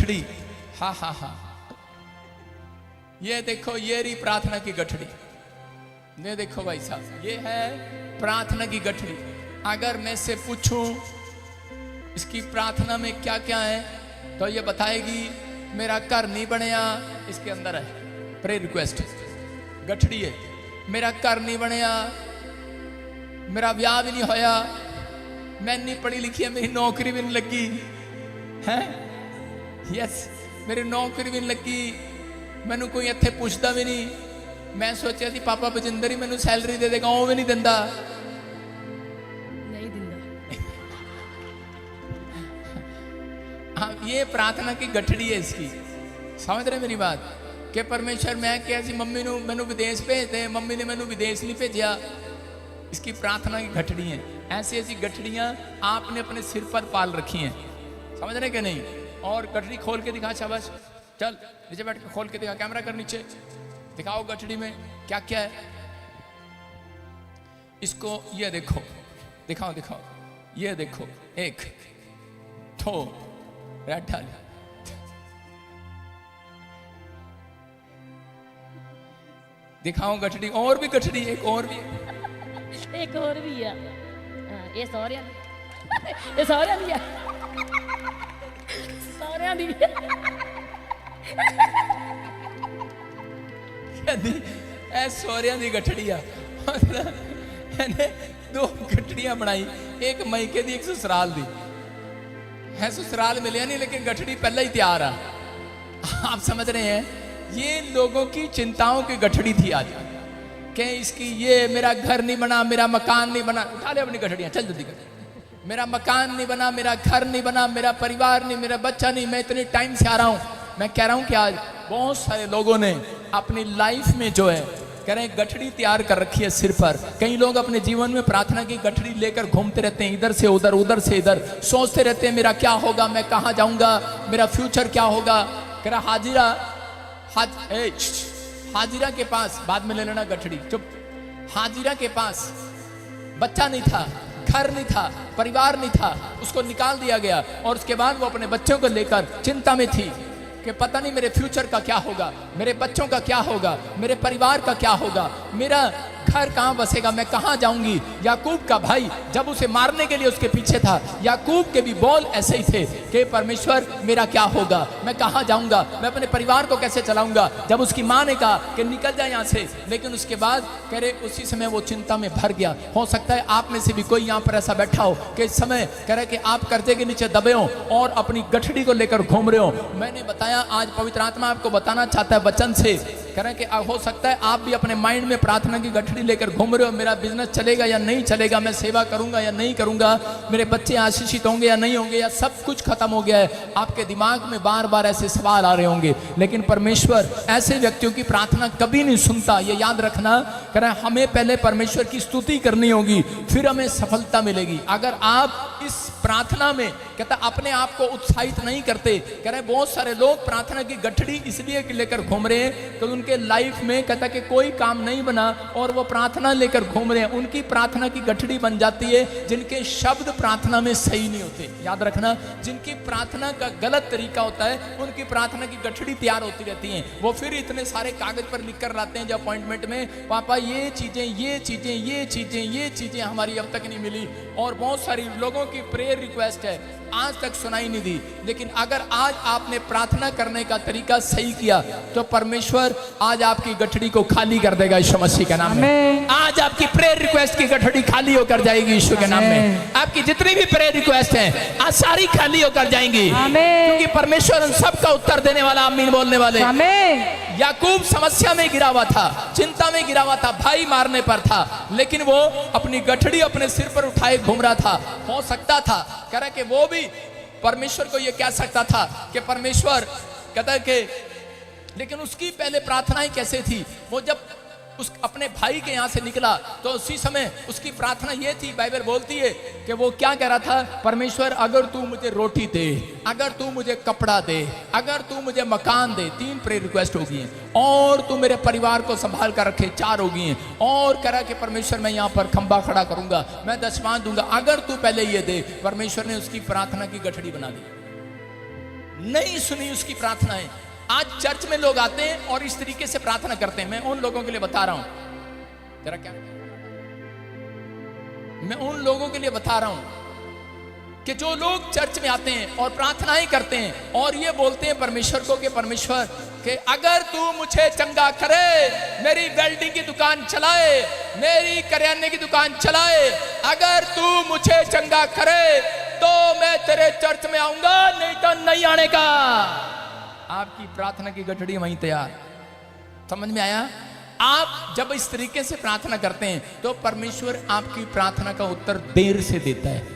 गठड़ी, हा हा हा, ये देखो ये रही प्रार्थना की गठड़ी। ये देखो भाई साहब, ये है प्रार्थना की गठड़ी। अगर मैं से पूछूं इसकी प्रार्थना में क्या क्या है तो ये बताएगी मेरा घर नहीं बनया, इसके अंदर है प्रे रिक्वेस्ट, गठड़ी है। मेरा घर नहीं बनया, मेरा ब्याह भी नहीं होया, मैं नहीं पढ़ी लिखी है, मेरी नौकरी भी नहीं लगी है, यस मेरी नौकरी भी नहीं लगी, मैनू कोई इत्थे पूछता भी नहीं। मैं सोचा सी पापा बजिंदर ही मैनू सैलरी दे देगा, वो भी नहीं दिंदा, नहीं दिंदा। हाँ, ये प्रार्थना की गठड़ी है इसकी। समझ रहे मेरी बात कि परमेश्वर मैं क्या सी मम्मी नू मैनू विदेश भेज दे, मम्मी ने मैनू विदेश नहीं भेजा, इसकी प्रार्थना की गठड़ी है। ऐसी ऐसी गठड़ियां आपने अपने सिर पर पाल रखी हैं, समझ रहे कि नहीं। और गठड़ी खोल के दिखा, शाबाश, चल नीचे बैठ के खोल के दिखा, कैमरा कर नीचे, दिखाओ गठड़ी में क्या क्या है। इसको ये देखो, दिखाओ दिखाओ, ये देखो, एक दो रेड डाल, दिखाओ गठड़ी, और भी गठड़ी, एक और भी, एक और भी है, ये सौरिया, ये सौरिया दी है, सौरिया दी ऐ सौरिया दी गठड़ी आ। दो गठड़ियां बनाई, एक मैके दी एक ससुराल दी है। ससुराल मिले नहीं लेकिन गठड़ी पहले ही तैयार आ। आप समझ रहे हैं, ये लोगों की चिंताओं की गठड़ी थी आज कि इसकी ये मेरा घर नहीं बना, मेरा मकान नहीं बना, उठा ले अपनी गठड़ियां, चल जल्दी कर, मेरा मकान नहीं बना, मेरा घर नहीं बना, मेरा परिवार नहीं, मेरा बच्चा नहीं, मैं इतने टाइम से आ रहा हूं। मैं कह रहा हूं कि आज बहुत सारे लोगों ने अपनी लाइफ में जो है कह रहे हैं गठड़ी तैयार कर रखी है सिर पर। कई लोग अपने जीवन में प्रार्थना की गठड़ी लेकर घूमते रहते हैं, इधर से उधर, उधर से इधर, सोचते रहते हैं मेरा क्या होगा, मैं कहाँ जाऊंगा, मेरा फ्यूचर क्या होगा। कह रहा हाजिरा हाजिरा के पास, बाद में ले लेना गठड़ी, चुप। हाजिरा के पास बच्चा नहीं था, घर नहीं था, परिवार नहीं था, उसको निकाल दिया गया और उसके बाद वो अपने बच्चों को लेकर चिंता में थी कि पता नहीं मेरे फ्यूचर का क्या होगा, मेरे बच्चों का क्या होगा, मेरे परिवार का क्या होगा, मेरा घर कहाँ बसेगा, मैं कहाँ जाऊंगी। याकूब का भाई जब उसे मारने के लिए उसके पीछे था, याकूब के भी बोल ऐसे ही थे कि परमेश्वर मेरा क्या होगा, मैं कहाँ जाऊंगा, मैं अपने परिवार को कैसे चलाऊंगा। जब उसकी माँ ने कहा कि निकल जाए यहाँ से, लेकिन उसके बाद कह रहे उसी समय वो चिंता में भर गया। हो सकता है आप में से भी कोई यहाँ पर ऐसा बैठा हो कि इस समय कह रहे कि आप कर्जे के नीचे दबे हो और अपनी गठड़ी को लेकर घूम रहे हो। मैंने बताया आज पवित्र आत्मा आपको बताना चाहता है वचन से, कह रहे कि हो सकता है आप भी अपने माइंड में प्रार्थना की गठड़ी लेकर घूम रहे हो, मेरा बिजनेस चलेगा या नहीं चलेगा, मैं सेवा करूंगा या नहीं करूंगा, मेरे बच्चे आशीषित होंगे या नहीं होंगे, या सब कुछ खत्म हो गया है। आपके दिमाग में बार बार ऐसे सवाल आ रहे होंगे, लेकिन परमेश्वर ऐसे व्यक्तियों की प्रार्थना कभी नहीं सुनता, ये याद रखना। कह रहे हमें पहले परमेश्वर की स्तुति करनी होगी, फिर हमें सफलता मिलेगी। अगर आप इस प्रार्थना में कहता अपने आप को उत्साहित नहीं करते, कह रहे बहुत सारे लोग प्रार्थना की गठड़ी इसलिए लेकर घूम रहे हैं तो उनके लाइफ में कहता कि कोई काम नहीं बना और वो प्रार्थना लेकर घूम रहे हैं। उनकी प्रार्थना की गठड़ी बन जाती है जिनके शब्द प्रार्थना में सही नहीं होते। याद रखना, जिनकी प्रार्थना का गलत तरीका होता है उनकी प्रार्थना की गठड़ी तैयार होती रहती है। वो फिर इतने सारे कागज पर लिख कर लाते हैं जब अपॉइंटमेंट में, पापा ये चीजें ये चीजें ये चीजें ये चीजें हमारी अब तक नहीं मिली। और बहुत सारी लोगों की प्रेयर रिक्वेस्ट है आज तक सुनाई नहीं दी। लेकिन अगर आज आपने प्रार्थना करने का तरीका सही किया तो परमेश्वर आज आपकी गठड़ी को खाली कर देगा यीशु मसीह के नाम में। आज आपकी प्रेयर रिक्वेस्ट की गठड़ी खाली होकर जाएगी यीशु के नाम में। आपकी जितनी भी प्रेयर रिक्वेस्ट हैं आज सारी खाली होकर जाएंगी, क्योंकि परमेश्वर उन सब का उत्तर देने वाला, आमीन बोलने वाले। याकूब समस्या में गिरा हुआ था, चिंता में गिरा हुआ था, भाई मारने पर था, लेकिन वो अपनी गठड़ी अपने सिर पर उठाए घूम रहा था। हो सकता था कह रहा कि वो भी परमेश्वर को ये कह सकता था कि परमेश्वर कहता है कि, लेकिन उसकी पहले प्रार्थनाएं कैसे थी। वो जब उस अपने भाई के यहाँ से निकला तो उसी समय उसकी प्रार्थना ये थी, बाइबल बोलती है कि वो क्या कह रहा था, परमेश्वर अगर तू मुझे रोटी दे, अगर तू मुझे कपड़ा दे, अगर तू मुझे मकान दे, 3 प्रेयर रिक्वेस्ट हो गई हैं, और तू मेरे परिवार को संभाल कर रखे, 4 हो गई हैं, और कह रहा कि परमेश्वर मैं यहाँ पर खंबा खड़ा करूंगा, मैं दशमांश दूंगा, अगर तू पहले ये दे। परमेश्वर ने उसकी प्रार्थना की गठड़ी बना दी। नहीं सुनी उसकी प्रार्थनाएं। आज चर्च में लोग आते हैं और इस तरीके से प्रार्थना करते हैं। मैं उन लोगों के लिए बता रहा हूं, जरा क्या, मैं उन लोगों के लिए बता रहा हूं कि जो लोग चर्च में आते हैं और प्रार्थनाएं करते हैं और ये बोलते हैं परमेश्वर को कि परमेश्वर कि अगर तू मुझे चंगा करे, मेरी वेल्डिंग की दुकान चलाए, मेरी करियाने की दुकान चलाए, अगर तू मुझे चंगा करे तो मैं तेरे चर्च में आऊंगा, नहीं तो नहीं आने का। आपकी प्रार्थना की गठड़ी वहीं तैयार। समझ में आया? आप जब इस तरीके से प्रार्थना करते हैं तो परमेश्वर आपकी प्रार्थना का उत्तर देर से देता है।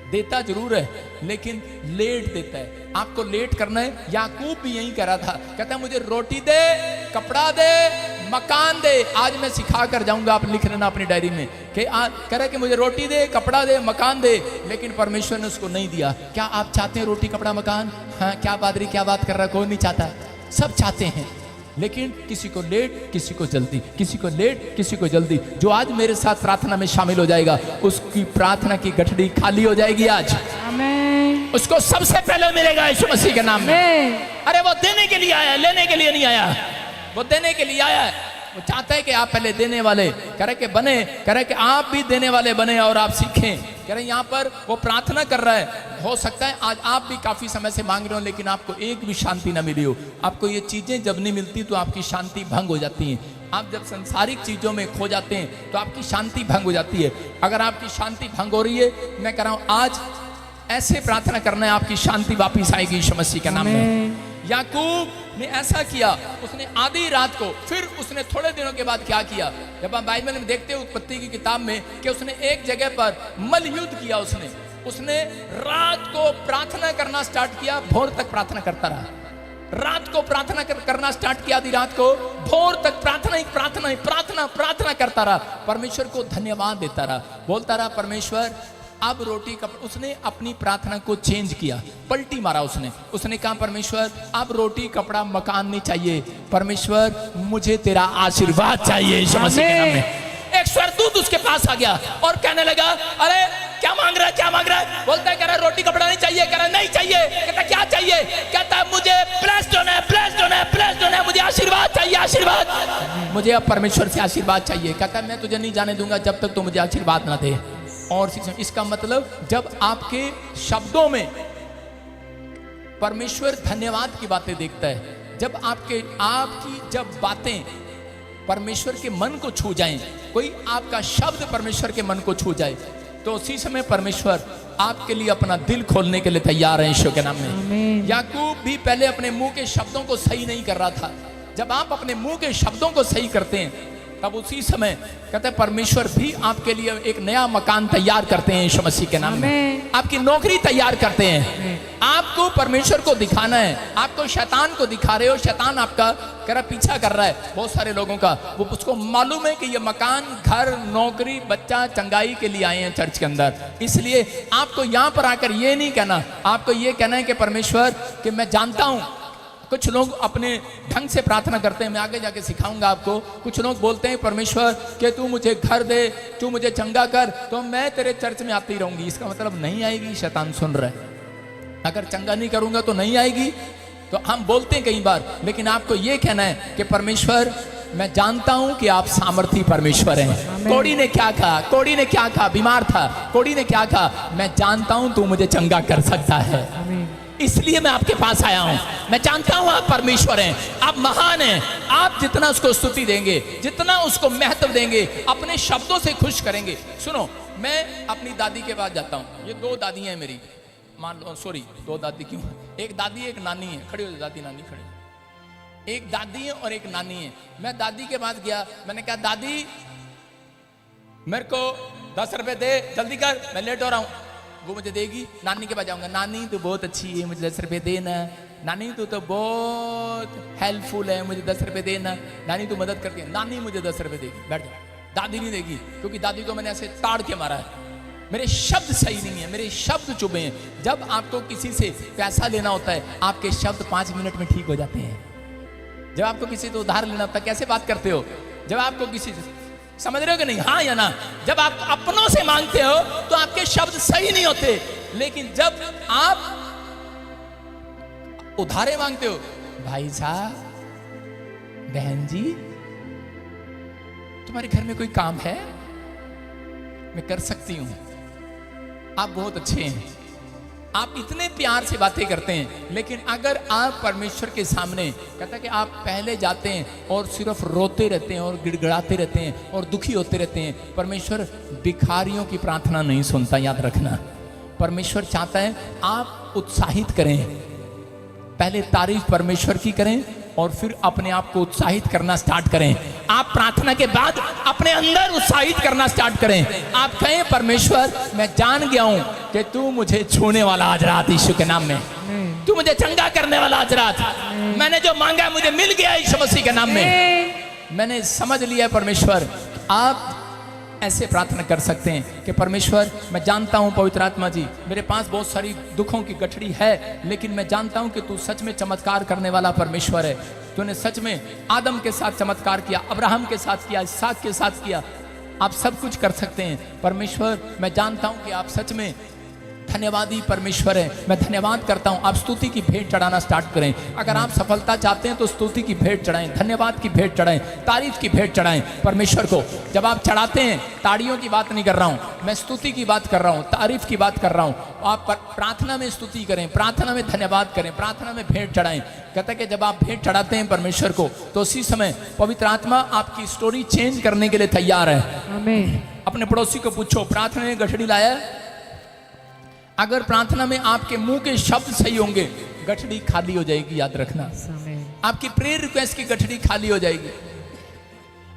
देता जरूर है लेकिन लेट देता है। आपको लेट करना है। याकूब भी यही कह रहा था, कहता है मुझे रोटी दे, कपड़ा दे, मकान दे। आज मैं सिखा कर जाऊंगा, आप लिख लेना अपनी डायरी में कि कह रहा है कि मुझे रोटी दे, कपड़ा दे, मकान दे, लेकिन परमेश्वर ने उसको नहीं दिया। क्या आप चाहते हैं रोटी, कपड़ा, मकान? हाँ, क्या पादरी क्या बात कर रहा है? कोई नहीं चाहता, सब चाहते हैं, लेकिन किसी को लेट, किसी को जल्दी, किसी को लेट, किसी को जल्दी। जो आज मेरे साथ प्रार्थना में शामिल हो जाएगा उसकी प्रार्थना की गठड़ी खाली हो जाएगी आज। आमीन। उसको सबसे पहले मिलेगा यीशु मसीह के नाम में। अरे वो देने के लिए आया, लेने के लिए नहीं आया। वो देने के लिए आया है। वो चाहता है कि आप पहले देने वाले कह रहे कि बने, कह रहे कि आप भी देने वाले बने और आप सीखें। कह रहे यहाँ पर वो प्रार्थना कर रहा है। हो सकता है आज आप भी काफी समय से मांग रहे हो लेकिन आपको एक भी शांति ना मिली हो। आपको ये चीजें जब नहीं मिलती तो आपकी शांति भंग हो जाती है। आप जब सांसारिक चीजों में खो जाते हैं तो आपकी शांति भंग हो जाती है। अगर आपकी शांति भंग हो रही है, मैं कह रहा हूं आज ऐसे प्रार्थना करना है, आपकी शांति वापिस आएगी यीशु मसीह के नाम में। याकूब ने ऐसा किया, उसने आधी रात को, फिर उसने थोड़े दिनों के बाद क्या किया, जब आप बाइबल में देखते हो उत्पत्ति की किताब में कि उसने एक जगह पर मल्लयुद्ध किया। उसने रात को प्रार्थना करना स्टार्ट किया, भोर तक प्रार्थना करता रहा। रात को प्रार्थना करना स्टार्ट किया, आधी रात को, भोर तक प्रार्थना ही प्रार्थना ही प्रार्थना प्रार्थना करता रहा। परमेश्वर को धन्यवाद देता रहा, बोलता रहा परमेश्वर अब रोटी कपड़ा। उसने अपनी प्रार्थना को चेंज किया, पलटी मारा। उसने कहा परमेश्वर अब रोटी कपड़ा मकान नहीं चाहिए, परमेश्वर मुझे तेरा आशीर्वाद चाहिए यीशु मसीह के नाम में। एक स्वर्गदूत उसके पास आ गया और कहने लगा अरे क्या मांग रहा है, क्या मांग रहा है? बोलता है कह रहा रोटी कपड़ा नहीं चाहिए, कह रहा नहीं चाहिए। कहता क्या चाहिए? कहता मुझे ब्लेस्ड होना है, ब्लेस्ड होना है, ब्लेस्ड होना है, मुझे आशीर्वाद चाहिए, आशीर्वाद। मुझे अब परमेश्वर से आशीर्वाद चाहिए। कहता मैं तुझे नहीं जाने दूंगा जब तक तू मुझे आशीर्वाद ना दे। और इसका मतलब जब आपके शब्दों में परमेश्वर धन्यवाद की बातें देखता है, जब आपकी जब बातें परमेश्वर के मन को छू जाएं, कोई आपका शब्द परमेश्वर के मन को छू जाए, तो उसी समय परमेश्वर आपके लिए अपना दिल खोलने के लिए तैयार है यीशु के नाम में। याकूब भी पहले अपने मुंह के शब्दों को सही नहीं कर रहा था। जब आप अपने मुंह के शब्दों को सही करते हैं तब उसी समय कहते हैं परमेश्वर भी आपके लिए एक नया मकान तैयार करते हैं यीशु मसीह के नाम में। आपकी नौकरी तैयार करते हैं। आपको परमेश्वर को दिखाना है, आपको शैतान को दिखा रहे हो, शैतान आपका पीछा कर रहा है बहुत सारे लोगों का। वो उसको मालूम है कि ये मकान, घर, नौकरी, बच्चा, चंगाई के लिए आए हैं चर्च के अंदर। इसलिए आपको यहाँ पर आकर ये नहीं कहना, आपको ये कहना है कि परमेश्वर कि मैं जानता हूँ। कुछ लोग अपने ढंग से प्रार्थना करते हैं, मैं आगे जाके सिखाऊंगा आपको। कुछ लोग बोलते हैं परमेश्वर कि तू मुझे घर दे, तू मुझे चंगा कर, तो मैं तेरे चर्च में आती रहूंगी। इसका मतलब नहीं आएगी, शैतान सुन रहा है। अगर चंगा नहीं करूंगा तो नहीं आएगी। तो हम बोलते हैं कई बार, लेकिन आपको ये कहना है कि परमेश्वर मैं जानता हूं कि आप सामर्थी परमेश्वर हैं। कोड़ी ने क्या कहा, कोड़ी ने क्या कहा, बीमार था, कोड़ी ने क्या कहा, मैं जानता हूं तू मुझे चंगा कर सकता है, इसलिए मैं आपके पास आया हूं। मैं जानता हूं आप परमेश्वर हैं, आप महान हैं। आप जितना उसको स्तुति देंगे, जितना उसको महत्व देंगे, अपने शब्दों से खुश करेंगे। सुनो, मैं अपनी दादी के पास जाता हूं। ये दो दादी हैं मेरी, मान लो, सॉरी दो दादी क्यों, एक दादी एक नानी है। खड़ी हो जाओ दादी नानी खड़ी। एक दादी है और एक नानी है। मैं दादी के पास गया, मैंने कहा दादी मेरे को 10 रुपए दे, जल्दी कर, मैं लेट हो रहा हूं। वो मुझे देगी। नानी के पास जाऊंगा, नानी तू बहुत अच्छी है, मुझे 10 रुपए देना। नानी तू तो बहुत हेल्पफुल है, मुझे 10 रुपए देना। नानी तू मदद करती है, नानी मुझे 10 रुपए देगी। बैठ जा। दादी नहीं देगी, क्योंकि दादी को मैंने ऐसे ताड़ के मारा है। मेरे शब्द सही नहीं है, मेरे शब्द चुभे हैं। जब आपको किसी से पैसा लेना होता है, आपके शब्द 5 मिनट में ठीक हो जाते हैं। जब आपको किसी से उधार लेना होता है, कैसे बात करते हो? जब आपको किसी से, समझ रहे हो कि नहीं, हाँ या ना? जब आप अपनों से मांगते हो तो आपके शब्द सही नहीं होते, लेकिन जब आप उधारे मांगते हो। भाई साहब, बहन जी, तुम्हारे घर में कोई काम है? मैं कर सकती हूं, आप बहुत अच्छे हैं, आप इतने प्यार से बातें करते हैं। लेकिन अगर आप परमेश्वर के सामने, कहता है कि आप पहले जाते हैं और सिर्फ रोते रहते हैं और गिड़गिड़ाते रहते हैं और दुखी होते रहते हैं, परमेश्वर भिखारियों की प्रार्थना नहीं सुनता, याद रखना। परमेश्वर चाहता है आप उत्साहित करें, पहले तारीफ परमेश्वर की करें और फिर अपने आप को उत्साहित करना स्टार्ट करें। आप प्रार्थना के बाद अपने अंदर उत्साहित करना स्टार्ट करें। आप कहें, परमेश्वर मैं जान गया हूं कि तू मुझे छूने वाला आज रात, यीशु के नाम में तू मुझे चंगा करने वाला आज रात, मैंने जो मांगा मुझे मिल गया यीशु मसीह के नाम में। मैंने समझ लिया परमेश्वर। आप ऐसे प्रार्थना कर सकते हैं कि परमेश्वर मैं जानता हूं पवित्र आत्मा जी, मेरे पास बहुत सारी दुखों की गठड़ी है, लेकिन मैं जानता हूं कि तू सच में चमत्कार करने वाला परमेश्वर है। तूने सच में आदम के साथ चमत्कार किया, अब्राहम के साथ किया, इसहाक के साथ किया। आप सब कुछ कर सकते हैं। परमेश्वर मैं जानता हूं कि आप सच में धन्यवादी परमेश्वर है। मैं धन्यवाद करता हूं। आप स्तुति की भेंट चढ़ाना स्टार्ट करें। अगर आप सफलता चाहते हैं तो स्तुति की भेंट चढ़ाएं, धन्यवाद की भेंट चढ़ाएं, तारीफ की भेंट चढ़ाएं परमेश्वर को। जब आप चढ़ाते हैं, ताड़ियों की बात नहीं कर रहा हूं, मैं स्तुति की बात कर रहा हूं, तारीफ की बात कर रहा हूं। आप प्रार्थना में स्तुति करें, प्रार्थना में धन्यवाद करें, प्रार्थना में भेंट चढ़ाएं। कहता है कि जब आप भेंट चढ़ाते हैं परमेश्वर को, तो उसी समय पवित्र आत्मा आपकी स्टोरी चेंज करने के लिए तैयार है। आमीन। अपने पड़ोसी को पूछो, प्रार्थना में गठड़ी लाया? अगर प्रार्थना में आपके मुंह के शब्द सही होंगे, गठड़ी खाली हो जाएगी, याद रखना। आपकी प्रेयर रिक्वेस्ट की गठड़ी खाली हो जाएगी।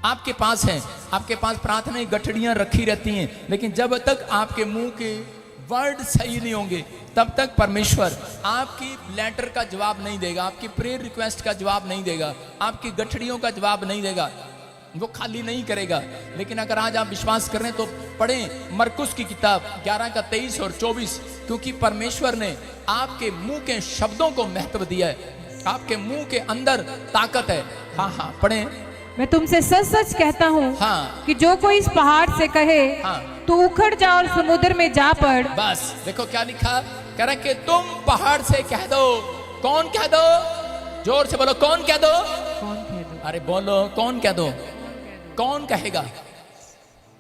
आपके पास है, आपके पास प्रार्थना की गठड़ियां रखी रहती हैं, लेकिन जब तक आपके मुंह के वर्ड सही नहीं होंगे, तब तक परमेश्वर आपकी लेटर का जवाब नहीं देगा, आपकी प्रेयर रिक्वेस्ट का जवाब नहीं देगा, आपकी गठड़ियों का जवाब नहीं देगा, वो खाली नहीं करेगा। लेकिन अगर आज आप विश्वास कर रहे हैं तो पढ़ें मरकुस की किताब 11 का 23 और 24, क्योंकि परमेश्वर ने आपके मुंह के शब्दों को महत्व दिया है। आपके मुंह के अंदर ताकत है। हाँ हाँ, पढ़ें। मैं तुमसे सच सच कहता हूँ, हाँ, कि जो कोई इस पहाड़ से कहे, हाँ, तू उखड़ जा और समुद्र में जा पड़। बस देखो क्या लिखा, कह रहा कि तुम पहाड़ से कह दो। कौन कह दो? जोर से बोलो, कौन कह दो? कौन कह दो? अरे बोलो, कौन कह दो? कौन कहेगा?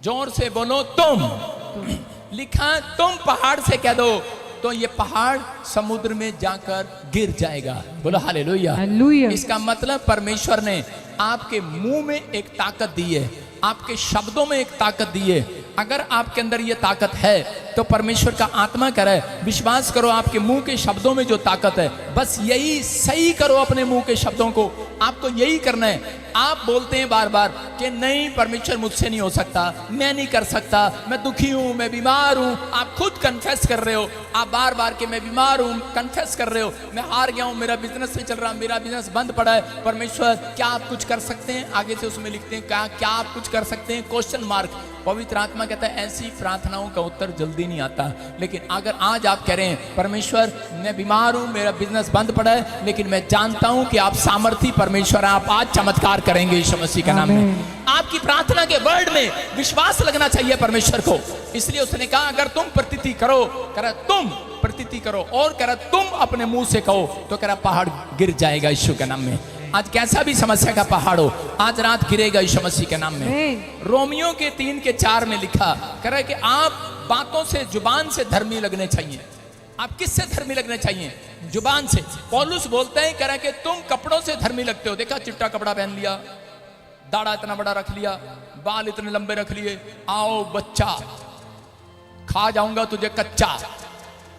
जोर से बोलो, तुम। लिखा तुम पहाड़ से कह दो, तो ये पहाड़ समुद्र में जाकर गिर जाएगा। बोलो हालेलुया। हालेलुया। इसका मतलब परमेश्वर ने आपके मुंह में एक ताकत दी है, आपके शब्दों में एक ताकत दी है। अगर आपके अंदर ये ताकत है तो परमेश्वर का आत्मा कह रहा है, विश्वास करो आपके मुंह के शब्दों में जो ताकत है, बस यही सही करो अपने मुंह के शब्दों को। आपको यही करना है। आप बोलते हैं बार बार कि नहीं परमेश्वर मुझसे नहीं हो सकता, मैं नहीं कर सकता, मैं दुखी हूं, मैं बीमार हूं। आप खुद कन्फेस कर रहे हो, आप बार बार कि मैं बीमार हूं, कन्फेस कर रहे हो, मैं हार गया हूं, मेरा बिजनेस नहीं चल रहा, मेरा बिजनेस बंद पड़ा है। परमेश्वर क्या आप कुछ कर सकते हैं? आगे से उसमें लिखते हैं क्या आप कुछ कर सकते हैं? Question mark. पवित्र आत्मा कहता है ऐसी प्रार्थनाओं का उत्तर जल्दी नहीं आता। लेकिन अगर आज आप कह रहे हैं परमेश्वर मैं बीमार हूं, मेरा बिजनेस बंद पड़ा है, लेकिन मैं जानता हूं कि आप सामर्थी परमेश्वर, आप आज चमत्कार करेंगे यीशु मसीह के नाम में। आपकी प्रार्थना के वर्ड में विश्वास लगना चाहिए परमेश्वर को। इसलिए उसने कहा अगर तुम प्रतीति करो, कह रहा तुम प्रतीति करो, और कह रहा तुम अपने मुंह से कहो, तो कह रहा पहाड़ गिर जाएगा यीशु के नाम में। आज कैसा भी समस्या का पहाड़ हो, आज रात गिरेगा यीशु मसीह के नाम में। रोमियो के 3 के 4 में लिखा, कह रहा है कि आप बातों से, जुबान से धर्मी लगने चाहिए। आप किससे धर्मी लगने चाहिए? जुबान से। पौलुस बोलते हैं, कह रहा है कि तुम कपड़ों से धर्मी लगते हो। देखा, चिट्टा कपड़ा पहन लिया, दाढ़ा इतना बड़ा रख लिया, बाल इतने लंबे रख लिए, आओ बच्चा खा जाऊंगा तुझे कच्चा।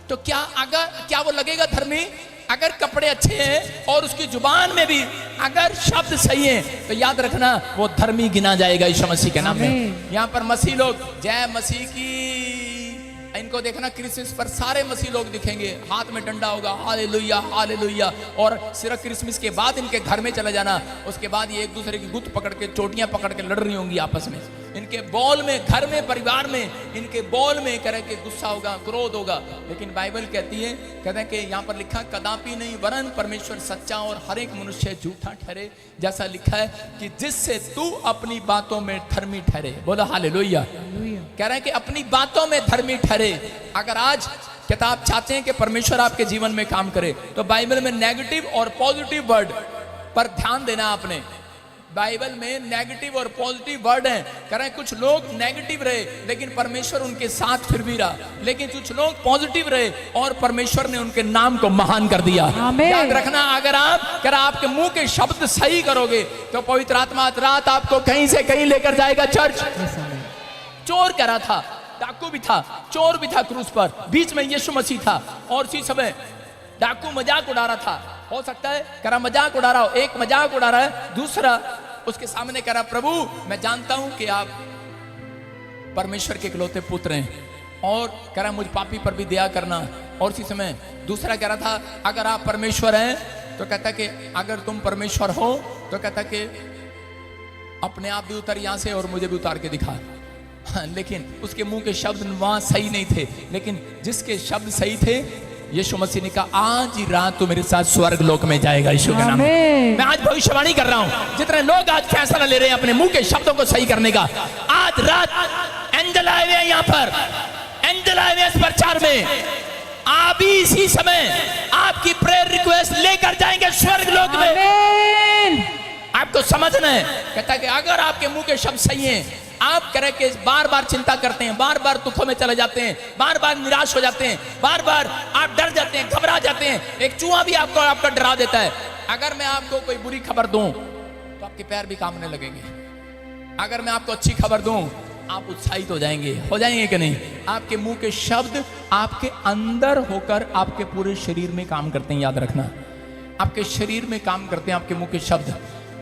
तो क्या वो लगेगा धर्मी? अगर कपड़े अच्छे हैं और उसकी जुबान में भी अगर शब्द सही हैं, तो याद रखना वो धर्मी गिना जाएगा यीशु मसीह के नाम में। यहाँ पर मसीह लोग, जय मसीह की, इनको देखना क्रिसमस पर सारे मसीह लोग दिखेंगे, हाथ में डंडा होगा, हालेलुया हालेलुया। और सिर्फ क्रिसमस के बाद इनके घर में चले जाना, उसके बाद ये एक दूसरे की गुत्त पकड़ के, चोटियां पकड़ के लड़ रही होंगी आपस में। इनके बॉल में, घर में, परिवार में, इनके बॉल में कह रहे कि गुस्सा होगा, क्रोध होगा। लेकिन बाइबल कहती है, कहते हैं कि यहाँ पर लिखा कदापि नहीं, वरन परमेश्वर सच्चा और हर एक मनुष्य झूठा ठहरे। जैसा लिखा है कि जिससे तू अपनी बातों में धर्मी ठहरे। बोलो हालेलुया। कह रहे हैं कि अपनी बातों में धर्मी ठहरे। अगर आज कहता आप चाहते हैं कि परमेश्वर आपके जीवन में काम करे, तो बाइबल में नेगेटिव और पॉजिटिव वर्ड पर ध्यान देना आपने। बाइबल में नेगेटिव और पॉजिटिव वर्ड हैं। कह रहे हैं कुछ लोग नेगेटिव रहे लेकिन परमेश्वर उनके साथ फिर भी रहा, लेकिन कुछ लोग पॉजिटिव रहे और परमेश्वर ने उनके नाम को महान कर दिया। याद रखना, अगर आपके मुंह के शब्द सही करोगे तो पवित्र आत्मा आज रात आपको कहीं से कहीं लेकर जाएगा। चर्च चोर कह रहा था, डाकू भी था, चोर भी था क्रूस पर, बीच में यीशु मसीह था और उसी समय डाकू मजाक उड़ा रहा था। हो सकता है कह रहा मजाक उड़ा रहा हो, एक मजाक उड़ा रहा है, दूसरा उसके सामने कह रहा प्रभु मैं जानता हूं कि आप परमेश्वर के इकलौते पुत्र हैं और कह रहा मुझ पापी पर भी दया करना। और उसी समय दूसरा कह रहा था अगर आप परमेश्वर हैं, तो कहता कि अगर तुम परमेश्वर हो तो कहता कि अपने आप भी उतर यहां से और मुझे भी उतार के दिखा। लेकिन उसके मुंह के शब्द वहां सही नहीं थे, लेकिन जिसके शब्द सही थे यीशु मसीह ने कहा आज ही रात तू मेरे साथ स्वर्ग लोक में जाएगा। यीशु के नाम में मैं आज भविष्यवाणी कर रहा हूं। जितने लोग आज फैसला ले रहे हैं अपने मुंह के शब्दों को सही करने का, आज रात एंजल आए हुए हैं यहां पर, एंजल आए हुए हैं इस प्रचार में। आप ही इसी समय आपकी प्रेयर रिक्वेस्ट लेकर जाएंगे स्वर्ग लोक में। आपको समझना है, कहता है कि अगर आपके मुंह के शब्द सही हैं, आप कह रहे कि बार बार चिंता करते हैं, बार बार दुखों में चले जाते हैं, बार बार निराश हो जाते हैं, बार बार आप डर जाते हैं, घबरा जाते हैं, एक चूहा भी आपका डरा देता है। अगर मैं आपको कोई बुरी खबर दूं तो आपके पैर भी कांपने लगेंगे। अगर मैं आपको अच्छी खबर दूं आप उत्साहित हो जाएंगे कि नहीं? आपके मुंह के शब्द आपके अंदर होकर आपके पूरे शरीर में काम करते हैं। याद रखना, आपके शरीर में काम करते हैं आपके मुंह के शब्द।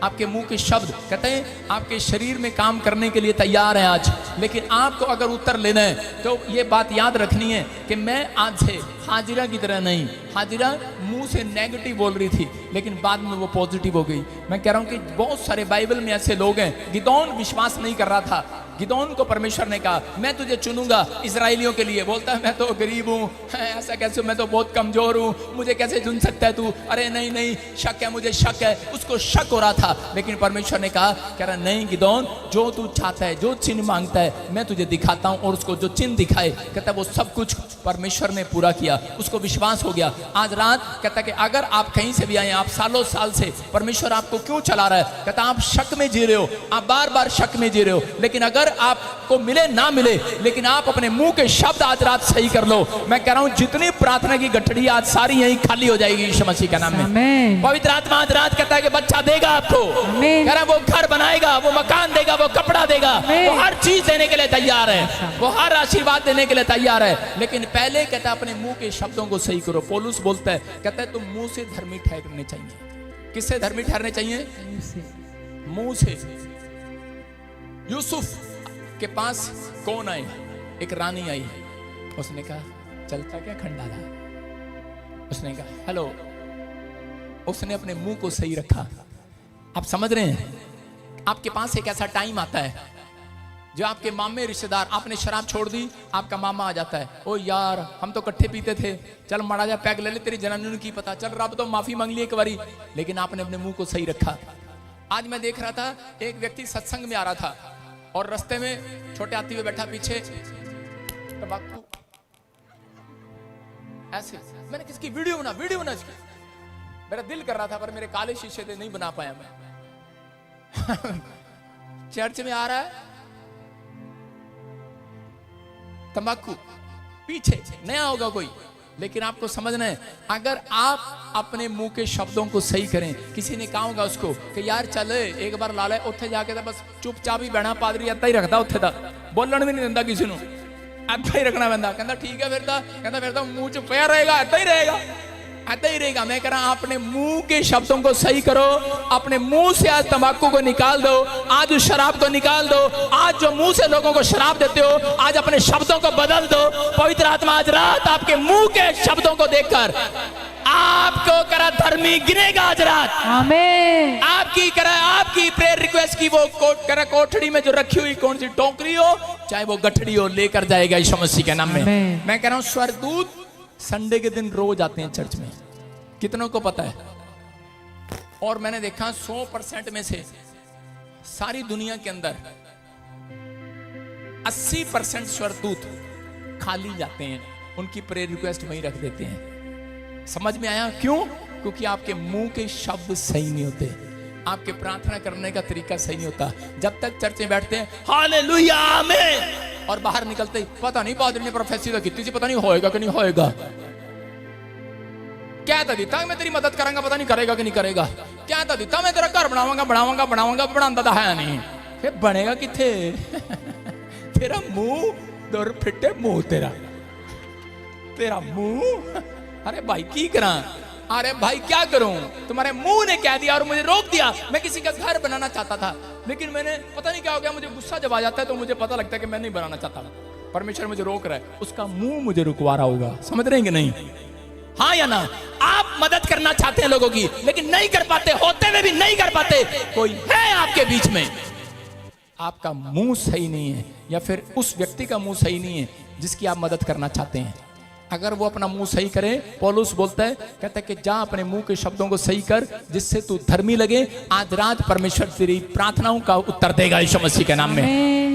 आपके मुंह के शब्द कहते हैं आपके शरीर में काम करने के लिए तैयार है आज, लेकिन आपको अगर उत्तर लेना है तो ये बात याद रखनी है कि मैं आज से हाजिरा की तरह नहीं, हाजिरा मुंह से नेगेटिव बोल रही थी लेकिन बाद में वो पॉजिटिव हो गई। मैं कह रहा हूं कि बहुत सारे बाइबल में ऐसे लोग हैं, गिदोन विश्वास नहीं कर रहा था, गिदोन को परमेश्वर ने कहा मैं तुझे चुनूंगा इजराइलियों के लिए, बोलता है मैं तो गरीब हूँ, ऐसा कैसे, मैं तो बहुत कमजोर हूँ, मुझे कैसे चुन सकता है तू? अरे नहीं नहीं, शक है, मुझे शक है। उसको शक हो रहा था, लेकिन परमेश्वर ने कहा, कह रहा नहीं गिदोन, जो तू चाहता है, जो चिन्ह मांगता है मैं तुझे दिखाता हूँ। और उसको जो चिन्ह दिखाए कहता वो सब कुछ परमेश्वर ने पूरा किया, उसको विश्वास हो गया। आज रात कहता कि अगर आप कहीं से भी आए, आप सालों साल से परमेश्वर आपको क्यों चला रहा है, कहता आप शक में जी रहे हो, आप बार बार शक में जी रहे हो, लेकिन अगर आपको मिले ना मिले, लेकिन आप अपने मुंह के शब्द आज रात सही कर लो। मैं कह रहा हूं जितनी प्रार्थना की गठड़ी आज सारी यहीं खाली हो जाएगी यीशु मसीह के नाम में। पवित्र आत्मा आज रात कहता है कि बच्चा देगा आपको, कह रहा वो घर बनाएगा, वो मकान देगा, वो कपड़ा देगा, वो हर चीज देने के लिए तैयार है, वो हर आशीर्वाद देने के लिए तैयार है। लेकिन पहले कहता अपने मुंह के शब्दों को सही करो। पौलुस बोलता है, कहता है तुम मुंह से धर्मी ठहरने चाहिए। किससे धर्मी ठहरने चाहिए? मुंह से। यूसुफ के पास कौन आए? एक रानी आई, उसने कहा चलता क्या खंडाला, उसने कहा हेलो, उसने अपने मुंह को सही रखा। आप समझ रहे हैं, आपके पास एक ऐसा टाइम आता है जो आपके मामे रिश्तेदार, आपने शराब छोड़ दी, आपका मामा आ जाता है, ओ यार हम तो इकट्ठे पीते थे, चल मड़ा जा पैक ले ले, तेरी जनानी की पता चल, रब तो माफी मांग ली एक बारी, लेकिन आपने अपने मुंह को सही रखा। आज मैं देख रहा था एक व्यक्ति सत्संग में आ रहा था और रास्ते में छोटे हाथी में बैठा, पीछे तंबाकू, ऐसे। मैंने किसकी वीडियो बना इसकी, मेरा दिल कर रहा था पर मेरे काले शीशे से नहीं बना पाया मैं। चर्च में आ रहा है तंबाकू, पीछे नया होगा कोई, लेकिन आपको समझना है अगर आप अपने मुंह के शब्दों को सही करें। किसी ने कहा होगा उसको कि यार चल एक बार ला ले, उत्थे जाके तो बस चुपचाप ही बहना, पादरी इतना ही रखता, उत्थे तक बोलन भी नहीं देता किसी को, इतना ही रखना पैंदा। कहता ठीक है, फिर तो मुंह च पिया रहेगा, इतना ही रहेगा। मैं कह रहा अपने मुंह के शब्दों को सही करो, अपने मुंह से आज तंबाकू को निकाल दो, आज उस शराब को निकाल दो, आज जो मुंह से लोगों को शराब देते हो आज अपने शब्दों को बदल दो। पवित्र आत्मा आज रात आपके मुंह के शब्दों को देखकर आपको करा धर्मी गिनेगा आज रात। आमीन। आपकी प्रेयर रिक्वेस्ट की वो कोठड़ी में जो रखी हुई कौन सी टोकरी हो, चाहे वो गठड़ी हो, लेकर जाएगा यीशु मसीह के नाम में। मैं कह रहा हूं स्वर्गदूत संडे के दिन रोज आते हैं चर्च में, कितनों को पता है? और मैंने देखा 100% में से सारी दुनिया के अंदर 80% स्वर्गदूत खाली जाते हैं, उनकी प्रेयर रिक्वेस्ट वहीं रख देते हैं। समझ में आया क्यों? क्योंकि आपके मुंह के शब्द सही नहीं होते, आपके प्रार्थना करने का तरीका सही नहीं होता। जब तक चर्च में बैठते हैं हालेलुया आमीन और बाहर निकलते ही पता नहीं पादरी ने प्रोफेसी तो की थी, पता नहीं होएगा कि नहीं होएगा। क्या था दिता मैं तेरी मदद करूंगा, पता नहीं करेगा कि नहीं करेगा। क्या था दिता मैं तेरा घर बनाऊंगा बनाऊंगा बनाऊंगा, बनाता तो है नहीं। फिर बनेगा किथे? तेरा मुंह दौर फिटे मुंह तेरा मुंह। अरे भाई की करा? अरे भाई क्या करूं? तुम्हारे मुंह ने कह दिया और मुझे रोक दिया। मैं किसी का घर बनाना चाहता था, लेकिन मैंने पता नहीं क्या हो गया, मुझे गुस्सा जब आ जाता है तो मुझे पता लगता है कि मैं नहीं बनाना चाहता। परमेश्वर मुझे रोक रहा है, उसका मुंह मुझे रुकवा रहा होगा। समझ रहे हैं कि नहीं? हाँ या ना? आप मदद करना चाहते हैं लोगों की, लेकिन नहीं कर पाते, होते हुए भी नहीं कर पाते। कोई है आपके बीच में, आपका मुंह सही नहीं है, या फिर उस व्यक्ति का मुंह सही नहीं है जिसकी आप मदद करना चाहते हैं। अगर वो अपना मुंह सही करे, पौलुस बोलता है, कहता है कि जा अपने मुंह के शब्दों को सही कर जिससे तू धर्मी लगे। आज रात परमेश्वर तेरी प्रार्थनाओं का उत्तर देगा यीशु मसीह के नाम में।